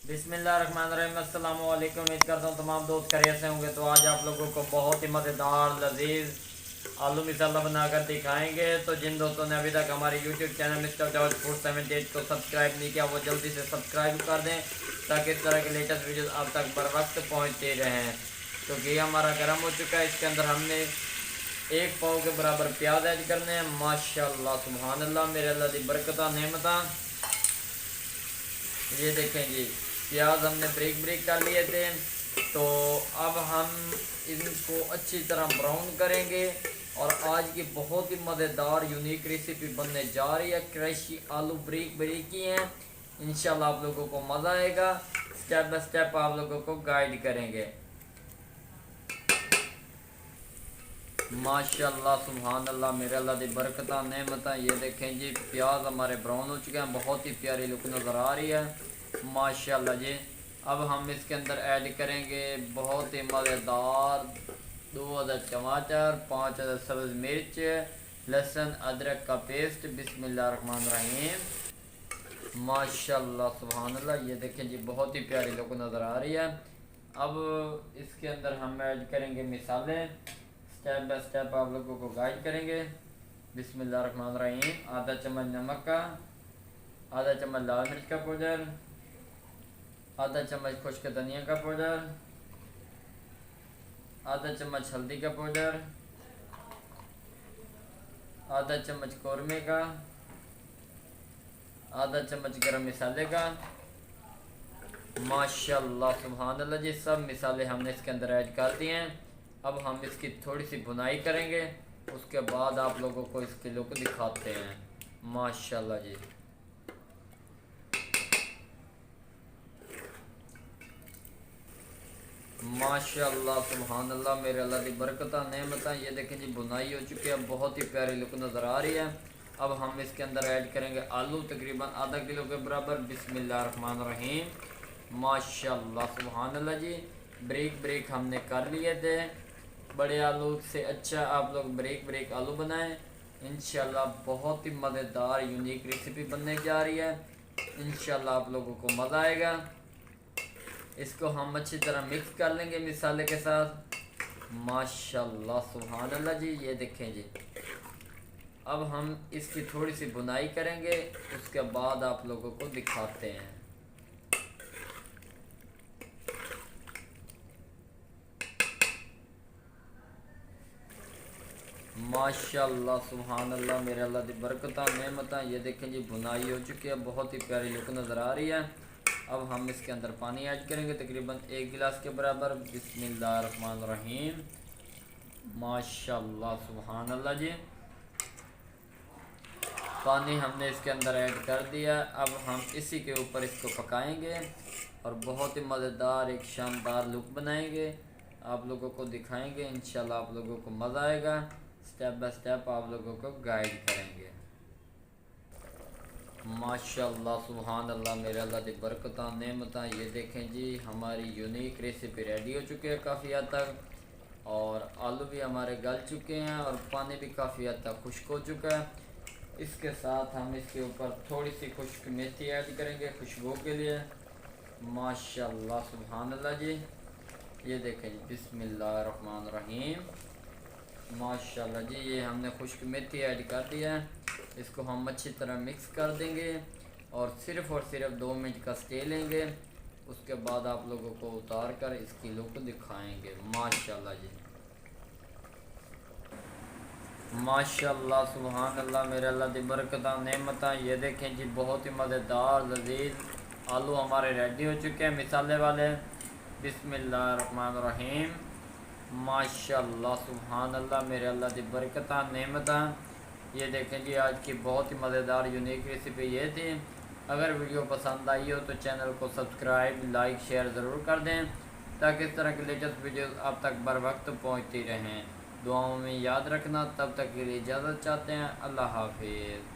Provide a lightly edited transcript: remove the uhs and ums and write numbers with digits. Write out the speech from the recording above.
बिस्मिल्लाहिर्रहमानिर्रहीम। अस्सलाम वालेकुम। उम्मीद करता हूँ तमाम दोस्त खैरियत से होंगे। तो आज आप लोगों को बहुत ही मज़ेदार लजीज आलू मिसाला बनाकर दिखाएंगे। तो जिन दोस्तों ने अभी तक हमारे YouTube channel mister George food 78 को सब्सक्राइब नहीं किया वो जल्दी से सब्सक्राइब कर दें ताकि इस तरह के लेटेस्ट वीडियोस आप तक बर वक्त पहुँचते रहें। तो घी हमारा गर्म हो चुका है। इसके अंदर हमने एक पाव के बराबर प्याज ऐड करने हैं। माशाल्लाह सुभान अल्लाह, मेरे अल्लाह की बरकत नेमता। ये देखें जी, प्याज हमने ब्रेक ब्रेक कर लिए थे। तो अब हम इनको अच्छी तरह ब्राउन करेंगे और आज की बहुत ही मज़ेदार यूनिक रेसिपी बनने जा रही है। क्रशी आलू ब्रेक ब्रेक ही हैं। इंशाल्लाह आप लोगों को मज़ा आएगा। स्टेप बाय स्टेप आप लोगों को गाइड करेंगे। माशाल्लाह सुभान अल्लाह, मेरे अल्लाह की बरकत नेमत। ये देखें जी, प्याज हमारे ब्राउन हो चुके हैं। बहुत ही प्यारी लुक नज़र आ रही है माशाल्लाह जी। अब हम इसके अंदर ऐड करेंगे बहुत ही मज़ेदार 2 अदद टमाटर, 5 अदद सब्ज़ मिर्च, लहसुन अदरक का पेस्ट। बिस्मिल्लाहिर्रहमानिर्रहीम। माशाल्लाह सुभान अल्लाह, ये देखें जी, बहुत ही प्यारी लुक नज़र आ रही है। अब इसके अंदर हम ऐड करेंगे मिसाले। स्टेप बाय स्टेप आप लोगों को गाइड करेंगे। बिस्मिल्लाहिर्रहमानिर्रहीम। आधा चम्मच नमक का, आधा चम्मच लाल मिर्च का पाउडर, आधा चम्मच खुश्क धनिया का पाउडर, आधा चम्मच हल्दी का पाउडर, आधा चम्मच कौरमे का, आधा चम्मच गरम मसाले का। माशाल्लाह सुभान अल्लाह जी, सब मिसाले हमने इसके अंदर ऐड कर दिए हैं। अब हम इसकी थोड़ी सी भुनाई करेंगे, उसके बाद आप लोगों को इसके लुक दिखाते हैं। माशाल्लाह जी, माशाल्लाह सुभान अल्लाह, मेरे अल्लाह की बरकत नेमत। ये देखें जी, बुनाई हो चुकी है, बहुत ही प्यारी लुक नज़र आ रही है। अब हम इसके अंदर ऐड करेंगे आलू, तकरीबन आधा किलो के बराबर। बिस्मिल्लाहिर्रहमानिर्रहीम। माशाल्लाह सुभान अल्लाह जी, ब्रेक ब्रेक हमने कर लिए थे। बड़े आलू से अच्छा आप लोग ब्रेक ब्रेक आलू बनाएं। इंशाल्लाह बहुत ही मज़ेदार यूनिक रेसिपी बनने जा रही है। इंशाल्लाह आप लोगों को मज़ा आएगा। इसको हम अच्छी तरह मिक्स कर लेंगे मिसाले के साथ। माशाल्लाह सुभान अल्लाह जी, ये देखें जी। अब हम इसकी थोड़ी सी बुनाई करेंगे, उसके बाद आप लोगों को दिखाते हैं। माशाल्लाह सुभान अल्लाह, मेरे अल्लाह की बरकत नेमत। ये देखें जी, बुनाई हो चुकी है, बहुत ही प्यारी लुक नज़र आ रही है। अब हम इसके अंदर पानी ऐड करेंगे, तकरीबन 1 गिलास के बराबर। बिस्मिल्लाहिर्रहमानिर्रहीम। माशाल्लाह सुभान अल्लाह जी, पानी हमने इसके अंदर ऐड कर दिया। अब हम इसी के ऊपर इसको पकाएंगे और बहुत ही मज़ेदार एक शानदार लुक बनाएंगे, आप लोगों को दिखाएंगे। इंशाल्लाह आप लोगों को मज़ा आएगा। स्टेप बाय स्टेप आप लोगों को गाइड करेंगे। माशाल्लाह सुभान अल्लाह, मेरे अल्लाह की बरकत नेमत। ये देखें जी, हमारी यूनिक रेसिपी रेडी हो चुकी है काफ़ी हद तक, और आलू भी हमारे गल चुके हैं और पानी भी काफ़ी हद तक खुश्क हो चुका है। इसके साथ हम इसके ऊपर थोड़ी सी खुश्क मेथी ऐड करेंगे खुशबू के लिए। माशाल्लाह सुभान अल्लाह जी, ये देखें जी, बिस्मिल्लाहिर्रहमानिर्रहीम। माशाल्लाह जी, ये हमने खुश्क मेथी ऐड कर दिया है। इसको हम अच्छी तरह मिक्स कर देंगे और सिर्फ 2 मिनट का स्टे लेंगे। उसके बाद आप लोगों को उतार कर इसकी लुक दिखाएंगे। माशाल्लाह जी, माशाल्लाह सुभान अल्लाह, मेरे अल्लाह की बरकत नेमत। ये देखें जी, बहुत ही मज़ेदार लजीज आलू हमारे रेडी हो चुके हैं मिसाले वाले। बिस्मिल्लाहिर्रहमानिर्रहीम। माशाल्लाह सुभान अल्लाह, मेरे अल्लाह की बरकत नेमत। ये देखें जी, आज की बहुत ही मज़ेदार यूनिक रेसिपी ये थी। अगर वीडियो पसंद आई हो तो चैनल को सब्सक्राइब, लाइक, शेयर ज़रूर कर दें ताकि इस तरह की लेटेस्ट वीडियो आप तक बर वक्त पहुँचती रहें। दुआओं में याद रखना। तब तक के लिए इजाज़त चाहते हैं। अल्लाह हाफिज़।